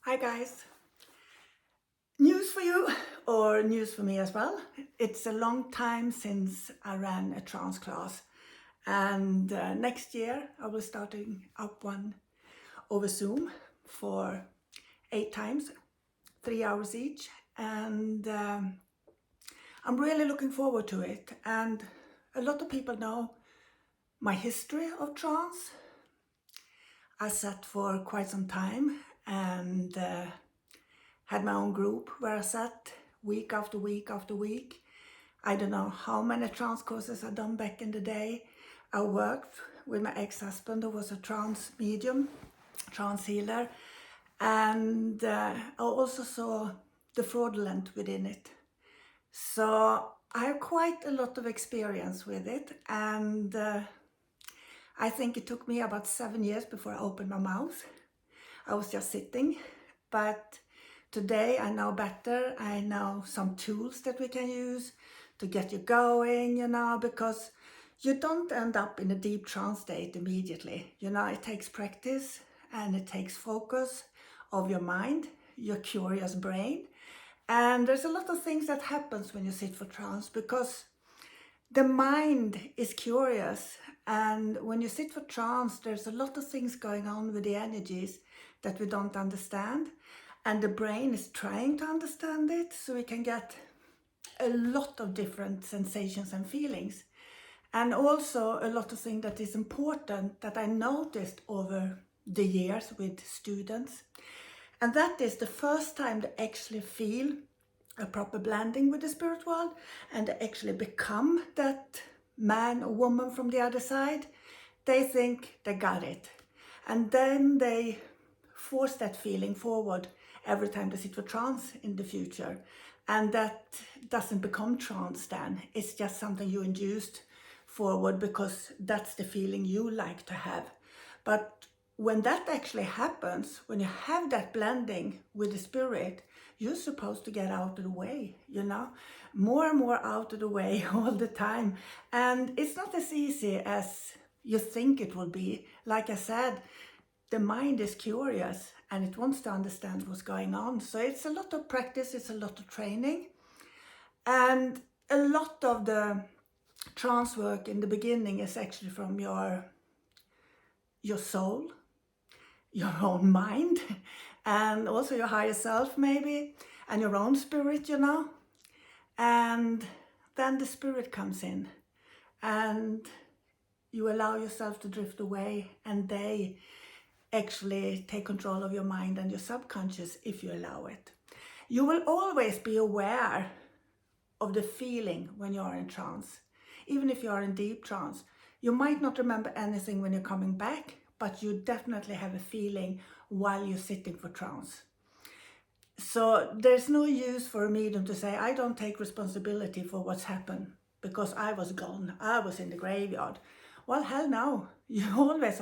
Hi guys, news for you or news for me as well. It's a long time since I ran a trance class, and next year I will starting up one over Zoom for 8 times, 3 hours each, and I'm really looking forward to it. And a lot of people know my history of trance. I sat for quite some time and had my own group where I sat week after week after week. I don't know how many trance courses I've done back in the day. I worked with my ex-husband who was a trance medium, trance healer, and I also saw the fraudulent within it. So I have quite a lot of experience with it, and I think it took me about 7 years before I opened my mouth. I was just sitting, but today I know better. I know some tools that we can use to get you going, because you don't end up in a deep trance state immediately. It takes practice and it takes focus of your mind, your curious brain. And there's a lot of things that happens when you sit for trance because the mind is curious, and when you sit for trance, there's a lot of things going on with the energies that we don't understand, and the brain is trying to understand it so we can get a lot of different sensations and feelings. And also a lot of things that is important that I noticed over the years with students, and that is the first time they actually feel a proper blending with the spirit world and they actually become that man or woman from the other side. They think they got it, and then they force that feeling forward every time they sit for trance in the future, and that doesn't become trance then. It's just something you induced forward because that's the feeling you like to have. But when that actually happens, when you have that blending with the spirit, you're supposed to get out of the way, more and more out of the way all the time. And it's not as easy as you think it will be. Like I said, the mind is curious and it wants to understand what's going on. So it's a lot of practice, it's a lot of training. And a lot of the trance work in the beginning is actually from your soul, your own mind, and also your higher self maybe, and your own spirit, and then the spirit comes in and you allow yourself to drift away, and they actually take control of your mind and your subconscious if you allow it. You will always be aware of the feeling when you are in trance. Even if you are in deep trance, you might not remember anything when you're coming back, but you definitely have a feeling while you're sitting for trance. So there's no use for a medium to say, I don't take responsibility for what's happened because I was gone, I was in the graveyard. Well, hell no, you always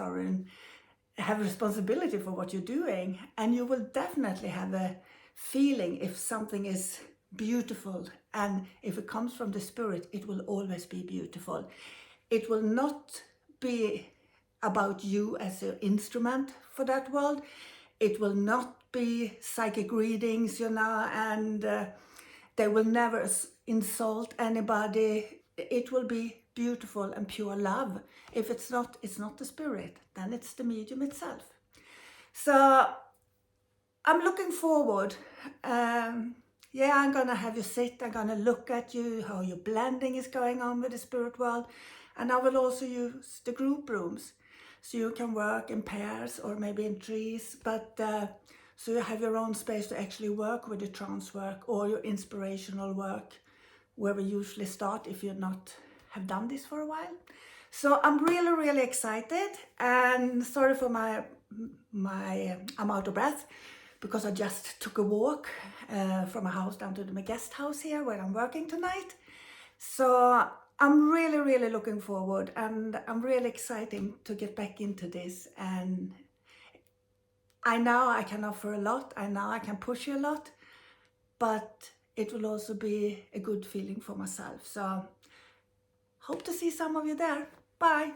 have responsibility for what you're doing, and you will definitely have a feeling if something is beautiful, and if it comes from the spirit, it will always be beautiful. It will not be about you as an instrument for that world. It will not be psychic readings, and they will never insult anybody. It will be beautiful and pure love. If it's not the spirit, then it's the medium itself. So I'm looking forward. I'm gonna have you sit, I'm gonna look at you, how your blending is going on with the spirit world, and I will also use the group rooms. So you can work in pairs or maybe in threes, but so you have your own space to actually work with the trance work or your inspirational work, where we usually start if you not have done this for a while. So I'm really, really excited, and sorry for my I'm out of breath because I just took a walk from my house down to my guest house here where I'm working tonight. So I'm really, really looking forward, and I'm really excited to get back into this. And I know I can offer a lot, I know I can push you a lot, but it will also be a good feeling for myself. So hope to see some of you there. Bye.